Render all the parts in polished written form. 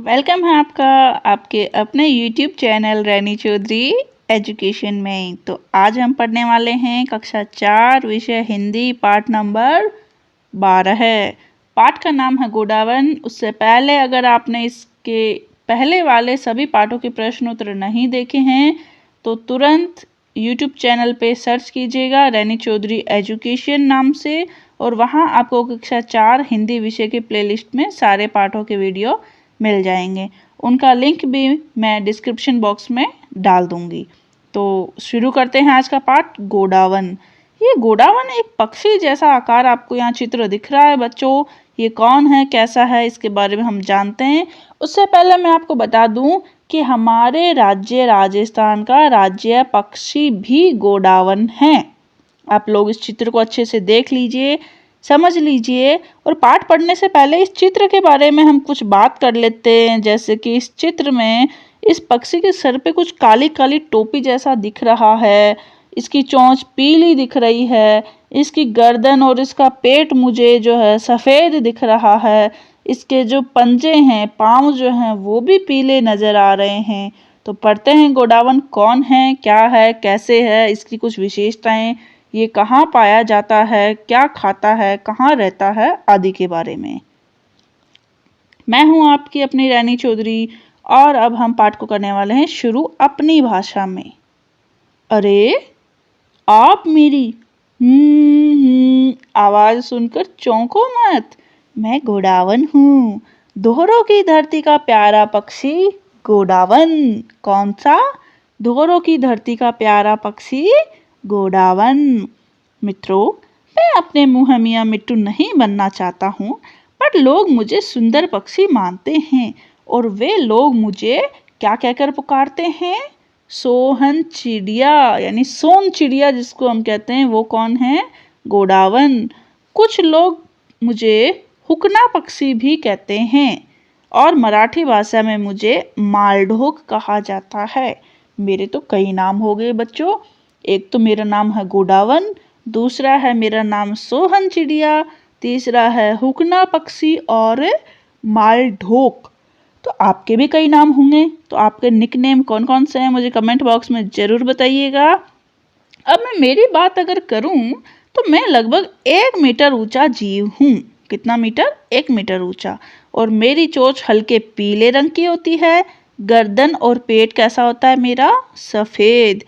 Welcome है आपका आपके अपने यूट्यूब चैनल रैनी चौधरी एजुकेशन में। तो आज हम पढ़ने वाले हैं कक्षा 4 विषय हिंदी पाठ नंबर 12 है। पाठ का नाम है गोडावन। उससे पहले अगर आपने इसके पहले वाले सभी पाठों के प्रश्न उत्तर नहीं देखे हैं तो तुरंत यूट्यूब चैनल पे सर्च कीजिएगा रैनी चौधरी एजुकेशन नाम से, और वहाँ आपको कक्षा 4 हिंदी विषय के प्लेलिस्ट में सारे पाठों के वीडियो मिल जाएंगे। उनका लिंक भी मैं डिस्क्रिप्शन बॉक्स में डाल दूंगी। तो शुरू करते हैं आज का पाठ गोडावन। ये गोडावन एक पक्षी जैसा आकार आपको यहाँ चित्र दिख रहा है बच्चों। ये कौन है, कैसा है, इसके बारे में हम जानते हैं। उससे पहले मैं आपको बता दूं कि हमारे राज्य राजस्थान का राज्य पक्षी भी गोडावन है। आप लोग इस चित्र को अच्छे से देख लीजिए, समझ लीजिए। और पाठ पढ़ने से पहले इस चित्र के बारे में हम कुछ बात कर लेते हैं। जैसे कि इस चित्र में इस पक्षी के सर पे कुछ काली काली टोपी जैसा दिख रहा है। इसकी चोंच पीली दिख रही है। इसकी गर्दन और इसका पेट मुझे जो है सफ़ेद दिख रहा है। इसके जो पंजे हैं, पाँव जो हैं, वो भी पीले नज़र आ रहे हैं। तो पढ़ते हैं गोडावन कौन है, क्या है, कैसे है, इसकी कुछ विशेषताएं, ये कहाँ पाया जाता है, क्या खाता है, कहाँ रहता है, आदि के बारे में। मैं हूँ आपकी अपनी रैनी चौधरी, और अब हम पाठ को करने वाले हैं शुरू अपनी भाषा में। अरे आप मेरी आवाज सुनकर चौंको मत। मैं गोडावन हूँ, दोहरों की धरती का प्यारा पक्षी गोडावन। कौन सा? दोहरों की धरती का प्यारा पक्षी गोडावन। मित्रों, मैं अपने मुँह मियाँ मिट्टू नहीं बनना चाहता हूँ, पर लोग मुझे सुंदर पक्षी मानते हैं, और वे लोग मुझे क्या कहकर पुकारते हैं? सोहन चिड़िया, यानी सोन चिड़िया जिसको हम कहते हैं, वो कौन है? गोडावन। कुछ लोग मुझे हुकना पक्षी भी कहते हैं, और मराठी भाषा में मुझे मालढोक कहा जाता है। मेरे तो कई नाम हो गए बच्चों। एक तो मेरा नाम है गोडावन, दूसरा है मेरा नाम सोहन चिड़िया, तीसरा है हुकना पक्षी, और मालढोक। तो आपके भी कई नाम होंगे। तो आपके निकनेम कौन कौन से हैं मुझे कमेंट बॉक्स में ज़रूर बताइएगा। अब मैं मेरी बात अगर करूं तो मैं लगभग 1 मीटर ऊंचा जीव हूँ। कितना मीटर? 1 मीटर ऊंचा। और मेरी चोंच हल्के पीले रंग की होती है। गर्दन और पेट कैसा होता है मेरा? सफ़ेद।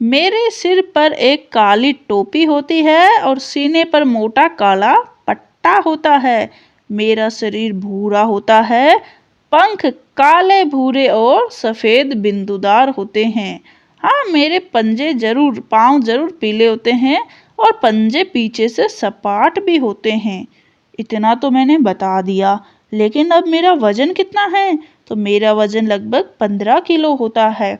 मेरे सिर पर एक काली टोपी होती है और सीने पर मोटा काला पट्टा होता है। मेरा शरीर भूरा होता है। पंख काले, भूरे और सफ़ेद बिंदुदार होते हैं। हाँ, मेरे पाँव जरूर पीले होते हैं, और पंजे पीछे से सपाट भी होते हैं। इतना तो मैंने बता दिया, लेकिन अब मेरा वजन कितना है? तो मेरा वजन लगभग 15 किलो होता है।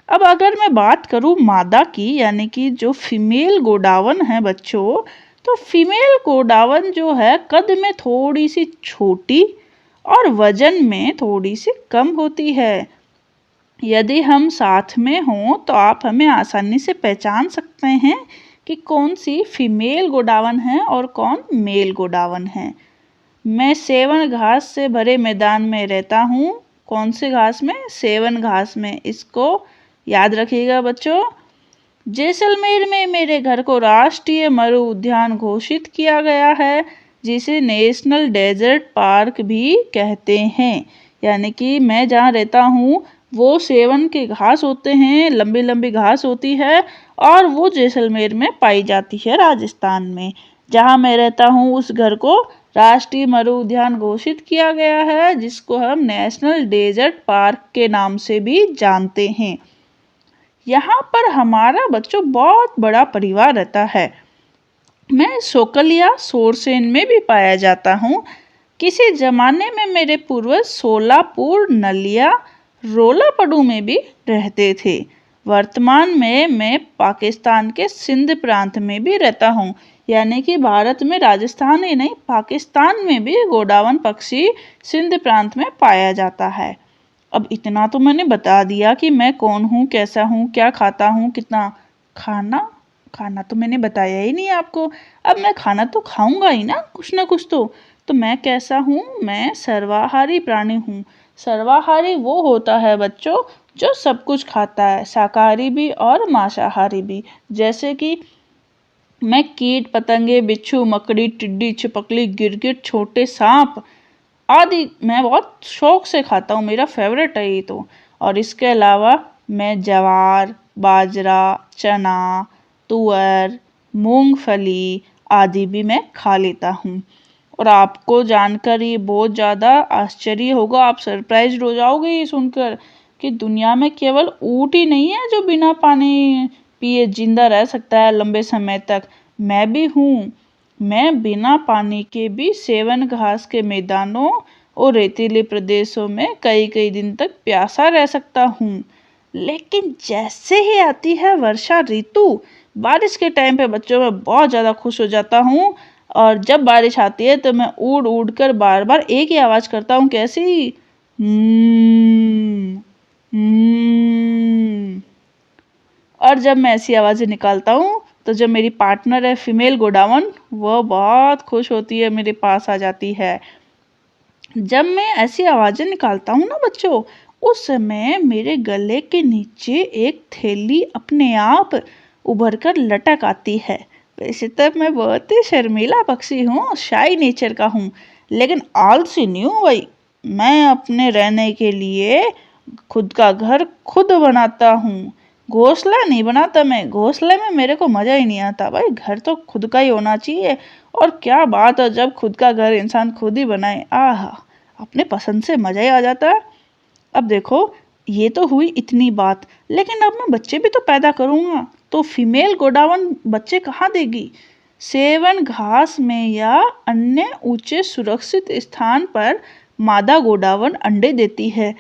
अब अगर मैं बात करूँ मादा की, यानी कि जो फीमेल गोडावन है बच्चों, तो फीमेल गोडावन जो है कद में थोड़ी सी छोटी और वजन में थोड़ी सी कम होती है। यदि हम साथ में हों तो आप हमें आसानी से पहचान सकते हैं कि कौन सी फीमेल गोडावन है और कौन मेल गोडावन है। मैं सेवन घास से भरे मैदान में रहता हूँ। कौन से घास में? सेवन घास में। इसको याद रखिएगा बच्चों। जैसलमेर में मेरे घर को राष्ट्रीय मरु उद्यान घोषित किया गया है, जिसे नेशनल डेजर्ट पार्क भी कहते हैं। यानी कि मैं जहाँ रहता हूँ वो सेवन के घास होते हैं, लंबी लंबी घास होती है, और वो जैसलमेर में पाई जाती है, राजस्थान में। जहाँ मैं रहता हूँ उस घर को राष्ट्रीय मरु उद्यान घोषित किया गया है, जिसको हम नेशनल डेजर्ट पार्क के नाम से भी जानते हैं। यहाँ पर हमारा बच्चों बहुत बड़ा परिवार रहता है। मैं सोकलिया सोरसेन में भी पाया जाता हूँ। किसी जमाने में मेरे पूर्वज सोलापुर, नलिया, रोलापड़ू में भी रहते थे। वर्तमान में मैं पाकिस्तान के सिंध प्रांत में भी रहता हूँ। यानी कि भारत में राजस्थान ही नहीं, पाकिस्तान में भी गोडावन पक्षी सिंध प्रांत में पाया जाता है। अब इतना तो मैंने बता दिया कि मैं कौन हूँ, कैसा हूँ, क्या खाता हूँ, कितना खाना तो मैंने बताया ही नहीं आपको। अब मैं खाना तो खाऊंगा ही ना कुछ तो। मैं कैसा हूँ? मैं सर्वाहारी प्राणी हूँ। सर्वाहारी वो होता है बच्चों जो सब कुछ खाता है, शाकाहारी भी और मांसाहारी भी। जैसे कि मैं कीट पतंगे, बिच्छू, मकड़ी, टिड्डी, छिपकली, गिरगिट, छोटे सांप आदि मैं बहुत शौक से खाता हूँ, मेरा फेवरेट है ये तो। और इसके अलावा मैं ज्वार, बाजरा, चना, तुअर, मूंगफली आदि भी मैं खा लेता हूँ। और आपको जानकर ये बहुत ज़्यादा आश्चर्य होगा, आप सरप्राइज हो जाओगे ये सुनकर कि दुनिया में केवल ऊँट ही नहीं है जो बिना पानी पिए जिंदा रह सकता है लंबे समय तक। मैं भी हूँ। मैं बिना पानी के भी सेवन घास के मैदानों और रेतीले प्रदेशों में कई कई दिन तक प्यासा रह सकता हूँ। लेकिन जैसे ही आती है वर्षा ऋतु, बारिश के टाइम पे बच्चों में बहुत ज़्यादा खुश हो जाता हूँ। और जब बारिश आती है तो मैं उड़ उड़ कर बार बार एक ही आवाज़ करता हूँ, कैसी? हम्म। और जब मैं ऐसी आवाज़ें निकालता हूँ तो जो मेरी पार्टनर है फीमेल गोडावन, वो बहुत खुश होती है, मेरे पास आ जाती है। जब मैं ऐसी आवाज़ें निकालता हूँ ना बच्चों, उस समय मेरे गले के नीचे एक थैली अपने आप उभर कर लटक आती है। वैसे तो मैं बहुत ही शर्मीला पक्षी हूँ, शाई नेचर का हूँ, लेकिन आलसी नहीं हूँ भाई। मैं अपने रहने के लिए खुद का घर खुद बनाता हूँ। घोंसला नहीं बनाता मैं, घोंसले में मेरे को मज़ा ही नहीं आता भाई, घर तो खुद का ही होना चाहिए। और क्या बात है जब खुद का घर इंसान खुद ही बनाए, आहा, अपने पसंद से मज़ा ही आ जाता है। अब देखो, ये तो हुई इतनी बात, लेकिन अब मैं बच्चे भी तो पैदा करूँगा, तो फीमेल गोडावन बच्चे कहाँ देगी? सेवन घास में या अन्य ऊंचे सुरक्षित स्थान पर मादा गोडावन अंडे देती है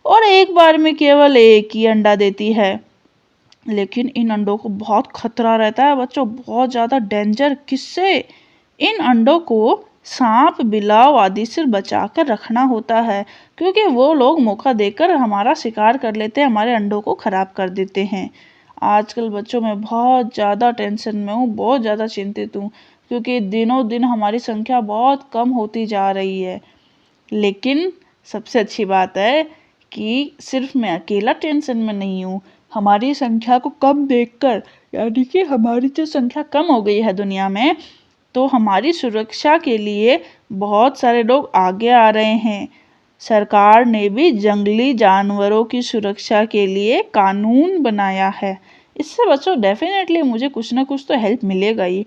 और एक बार में केवल एक ही अंडा देती है। लेकिन इन अंडों को बहुत खतरा रहता है बच्चों, बहुत ज़्यादा डेंजर। किससे? इन अंडों को सांप, बिलाव आदि से बचा कर रखना होता है, क्योंकि वो लोग मौका देकर हमारा शिकार कर लेते हैं, हमारे अंडों को खराब कर देते हैं। आजकल बच्चों में बहुत ज़्यादा टेंशन में हूँ, बहुत ज़्यादा चिंतित हूँ, क्योंकि दिनों दिन हमारी संख्या बहुत कम होती जा रही है। लेकिन सबसे अच्छी बात है कि सिर्फ मैं अकेला टेंशन में नहीं हूँ। हमारी संख्या को कम देखकर, यानी कि हमारी जो संख्या कम हो गई है दुनिया में, तो हमारी सुरक्षा के लिए बहुत सारे लोग आगे आ रहे हैं। सरकार ने भी जंगली जानवरों की सुरक्षा के लिए कानून बनाया है। इससे बच्चों डेफिनेटली मुझे कुछ ना कुछ तो हेल्प मिलेगा ही।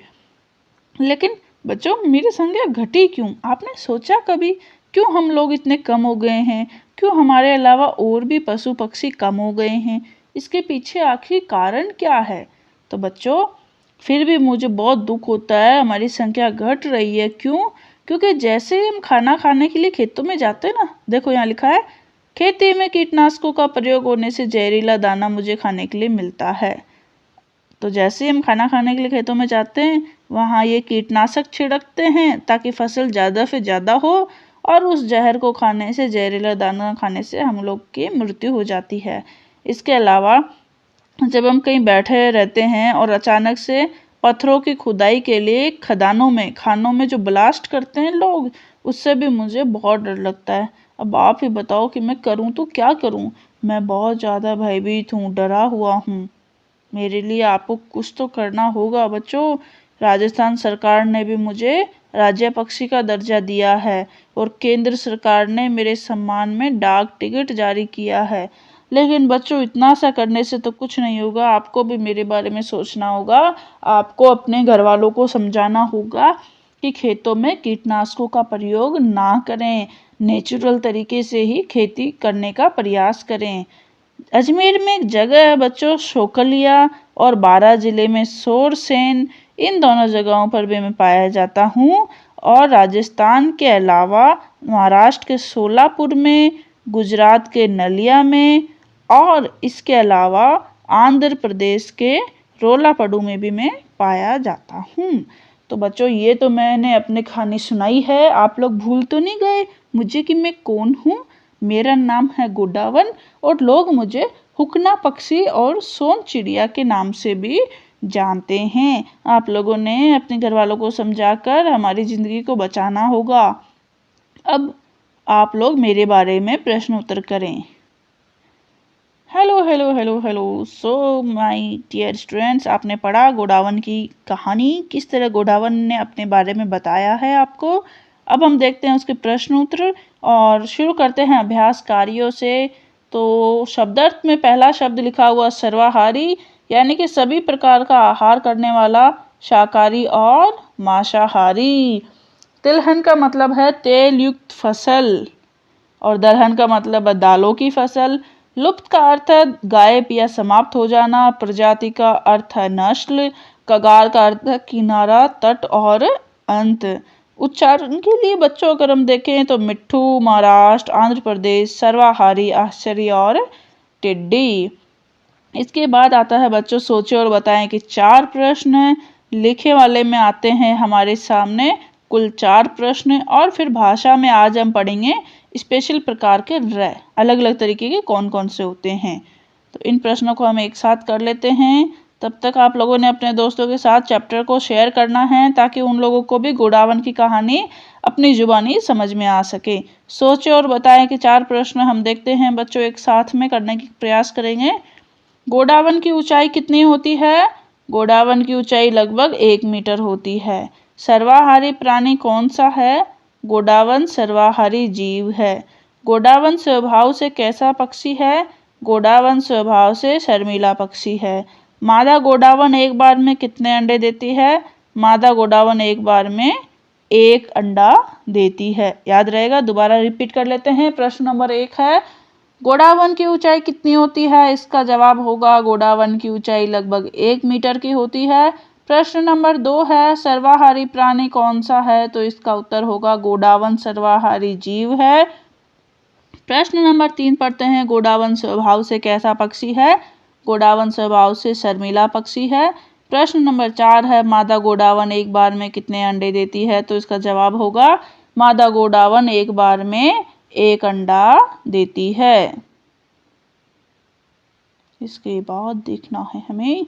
लेकिन बच्चों, मेरी संख्या घटी क्यों? आपने सोचा कभी क्यों हम लोग इतने कम हो गए हैं? क्यों हमारे अलावा और भी पशु पक्षी कम हो गए हैं? इसके पीछे आखिर कारण क्या है? तो बच्चों, फिर भी मुझे बहुत दुख होता है, हमारी संख्या घट रही है। क्यों? क्योंकि जैसे हम खाना खाने के लिए खेतों में जाते हैं ना, देखो यहाँ लिखा है, खेती में कीटनाशकों का प्रयोग होने से जहरीला दाना मुझे खाने के लिए मिलता है। तो जैसे ही हम खाना खाने के लिए खेतों में जाते हैं, वहाँ ये कीटनाशक छिड़कते हैं ताकि फसल ज़्यादा से ज़्यादा हो, और उस जहर को खाने से, जहरीला दाना खाने से हम लोग की मृत्यु हो जाती है। इसके अलावा जब हम कहीं बैठे रहते हैं और अचानक से पत्थरों की खुदाई के लिए खदानों में, खानों में जो ब्लास्ट करते हैं लोग, उससे भी मुझे बहुत डर लगता है। अब आप ही बताओ कि मैं करूं तो क्या करूं? मैं बहुत ज़्यादा भयभीत हूँ, डरा हुआ हूँ। मेरे लिए आपको कुछ तो करना होगा बच्चों। राजस्थान सरकार ने भी मुझे राज्य पक्षी का दर्जा दिया है और केंद्र सरकार ने मेरे सम्मान में डाक टिकट जारी किया है। लेकिन बच्चों, इतना सा करने से तो कुछ नहीं होगा, आपको भी मेरे बारे में सोचना होगा। आपको अपने घर वालों को समझाना होगा कि खेतों में कीटनाशकों का प्रयोग ना करें, नेचुरल तरीके से ही खेती करने का प्रयास करें। अजमेर में एक जगह है बच्चों, शोकलिया, और बारां जिले में सोरसेन, इन दोनों जगहों पर भी मैं पाया जाता हूँ। और राजस्थान के अलावा महाराष्ट्र के सोलापुर में, गुजरात के नलिया में, और इसके अलावा आंध्र प्रदेश के रोलापड़ू में भी मैं पाया जाता हूँ। तो बच्चों, ये तो मैंने अपनी कहानी सुनाई है, आप लोग भूल तो नहीं गए मुझे कि मैं कौन हूँ? मेरा नाम है गोडावन, और लोग मुझे हुकना पक्षी और सोन चिड़िया के नाम से भी जानते हैं। आप लोगों ने अपने घर वालों को समझाकर हमारी ज़िंदगी को बचाना होगा। अब आप लोग मेरे बारे में प्रश्न उत्तर करें। Hello hello hello hello. So my dear students, आपने पढ़ा गोडावन की कहानी, किस तरह गोडावन ने अपने बारे में बताया है आपको। अब हम देखते हैं उसके प्रश्न उत्तर और शुरू करते हैं अभ्यास कार्यों से। तो शब्दार्थ में पहला शब्द लिखा हुआ सर्वाहारी, यानी कि सभी प्रकार का आहार करने वाला, शाकाहारी और मांसाहारी। तिलहन का मतलब है तेल युक्त फसल और दलहन का मतलब है दालों की फसल। लुप्त का अर्थ है गायब या समाप्त हो जाना। प्रजाति का अर्थ है नस्ल। कगार का अर्थ है किनारा, तट और अंत। उच्चारण के लिए बच्चों अगर हम देखें तो मिट्ठू महाराष्ट्र, आंध्र प्रदेश, सर्वाहारी आश्चर्य और टिड्डी। इसके बाद आता है बच्चों सोचे और बताएं कि 4 प्रश्न लिखे वाले में आते हैं हमारे सामने कुल 4 प्रश्न। और फिर भाषा में आज हम पढ़ेंगे स्पेशल प्रकार के र, अलग अलग तरीके के कौन कौन से होते हैं। तो इन प्रश्नों को हम एक साथ कर लेते हैं। तब तक आप लोगों ने अपने दोस्तों के साथ चैप्टर को शेयर करना है ताकि उन लोगों को भी गोडावन की कहानी अपनी जुबानी समझ में आ सके। सोचे और बताएं कि 4 प्रश्न हम देखते हैं बच्चों, एक साथ में करने की प्रयास करेंगे। गोडावन की ऊंचाई कितनी होती है? गोडावन की ऊंचाई लगभग 1 मीटर होती है। सर्वाहारी प्राणी कौन सा है? गोडावन सर्वाहारी जीव है। गोडावन स्वभाव से कैसा पक्षी है? गोडावन स्वभाव से शर्मीला पक्षी है। मादा गोडावन एक बार में कितने अंडे देती है? मादा गोडावन एक बार में 1 अंडा देती है। याद रहेगा, दोबारा रिपीट कर लेते हैं। प्रश्न नंबर 1 है गोडावन की ऊंचाई कितनी होती है? इसका जवाब होगा गोडावन की ऊंचाई लगभग 1 मीटर की होती है। प्रश्न नंबर 2 है सर्वाहारी प्राणी कौन सा है? तो इसका उत्तर होगा गोडावन सर्वाहारी जीव है। प्रश्न नंबर 3 पढ़ते हैं गोडावन स्वभाव से कैसा पक्षी है? गोडावन स्वभाव से शर्मीला पक्षी है। प्रश्न नंबर 4 है मादा गोडावन एक बार में कितने अंडे देती है? तो इसका जवाब होगा मादा गोडावन एक बार में 1 अंडा देती है। इसके बाद देखना है हमें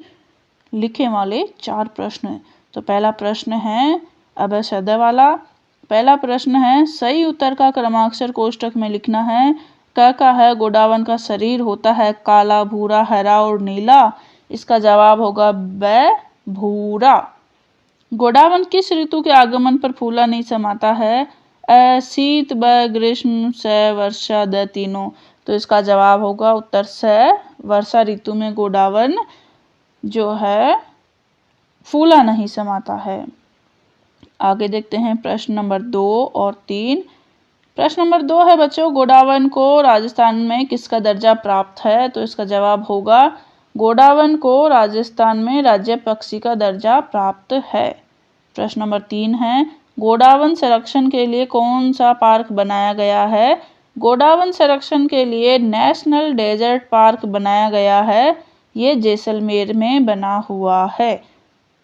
लिखे वाले 4 प्रश्न। तो पहला प्रश्न है अब सद वाला। पहला प्रश्न है सही उत्तर का क्रमाक्षर कोष्ठक में लिखना है। क का है गोडावन का शरीर होता है काला, भूरा, हरा और नीला। इसका जवाब होगा ब भूरा। गोडावन किस ऋतु के आगमन पर फूला नहीं समाता है? शीत, ब ग्रीष्म, स वर्षा, द तीनों। तो इसका जवाब होगा उत्तर स वर्षा ऋतु में गोडावन जो है फूला नहीं समाता है। आगे देखते हैं प्रश्न नंबर 2 और 3। प्रश्न नंबर 2 है बच्चों गोडावन को राजस्थान में किसका दर्जा प्राप्त है? तो इसका जवाब होगा गोडावन को राजस्थान में राज्य पक्षी का दर्जा प्राप्त है। प्रश्न नंबर 3 है गोडावन संरक्षण के लिए कौन सा पार्क बनाया गया है? गोडावन संरक्षण के लिए नेशनल डेजर्ट पार्क बनाया गया है। ये जैसलमेर में बना हुआ है।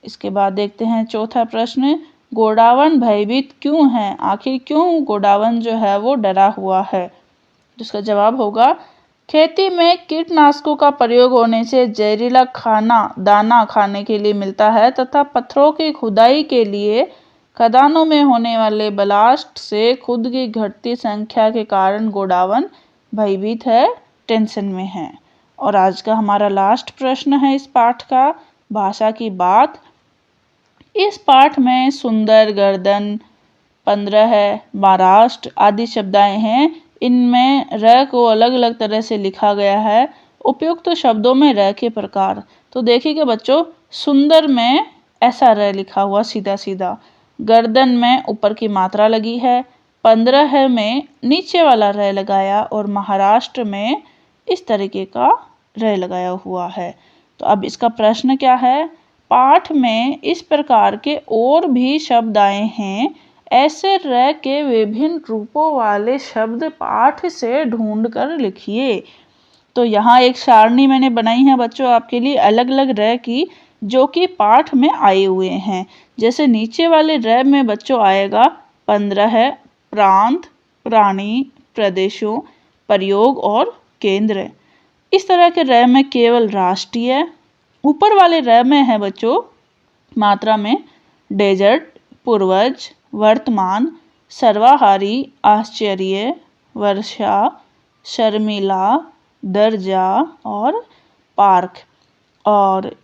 इसके बाद देखते हैं चौथा प्रश्न गोडावन भयभीत क्यों है? आखिर क्यों गोडावन जो है वो डरा हुआ है? जिसका जवाब होगा खेती में कीटनाशकों का प्रयोग होने से जहरीला दाना खाने के लिए मिलता है तथा पत्थरों की खुदाई के लिए खदानों में होने वाले ब्लास्ट से खुद की घटती संख्या के कारण गोडावन भयभीत है, टेंशन में है। और आज का हमारा लास्ट प्रश्न है इस पाठ का, भाषा की बात। इस पाठ में सुंदर, गर्दन, 15 है, महाराष्ट्र आदि शब्दाएं हैं। इनमें र को अलग अलग तरह से लिखा गया है। उपयुक्त शब्दों में र के प्रकार। तो देखिएगा बच्चों, सुंदर में ऐसा र लिखा हुआ सीधा सीधा, गर्दन में ऊपर की मात्रा लगी है, 15 में नीचे वाला र लगाया और महाराष्ट्र में इस तरीके का र लगाया हुआ है। तो अब इसका प्रश्न क्या है? पाठ में इस प्रकार के और भी शब्द आए हैं, ऐसे र के विभिन्न रूपों वाले शब्द पाठ से ढूंढ कर लिखिए। तो यहाँ एक सारणी मैंने बनाई है बच्चों आपके लिए अलग अलग र की, जो कि पाठ में आए हुए हैं। जैसे नीचे वाले र में बच्चों आएगा 15 प्रांत, प्राणी, प्रदेशों, प्रयोग और केंद्र। इस तरह के र में केवल राष्ट्रीय। ऊपर वाले र में है बच्चों मात्रा में डेजर्ट, पूर्वज, वर्तमान, सर्वाहारी, आश्चर्य, वर्षा, शर्मिला, दर्जा और पार्क। और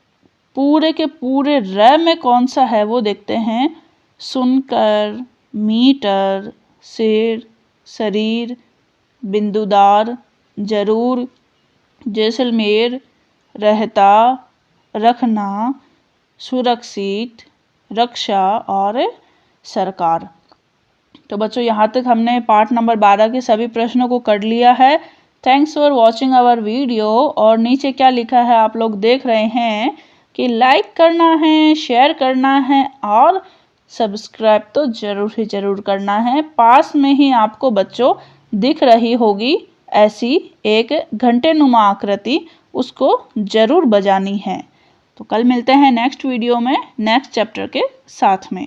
पूरे के पूरे र में कौन सा है वो देखते हैं। सुनकर, मीटर, सिर, शरीर, बिंदुदार, जरूर, जैसलमेर, रहता, रखना, सुरक्षित, रक्षा और सरकार। तो बच्चों यहाँ तक हमने पार्ट नंबर 12 के सभी प्रश्नों को कर लिया है। Thanks for watching our video. और नीचे क्या लिखा है आप लोग देख रहे हैं कि लाइक करना है, शेयर करना है और सब्सक्राइब तो ज़रूर ही ज़रूर करना है। पास में ही आपको बच्चों दिख रही होगी ऐसी एक घंटे नुमा आकृति, उसको ज़रूर बजानी है। तो कल मिलते हैं नेक्स्ट वीडियो में नेक्स्ट चैप्टर के साथ में।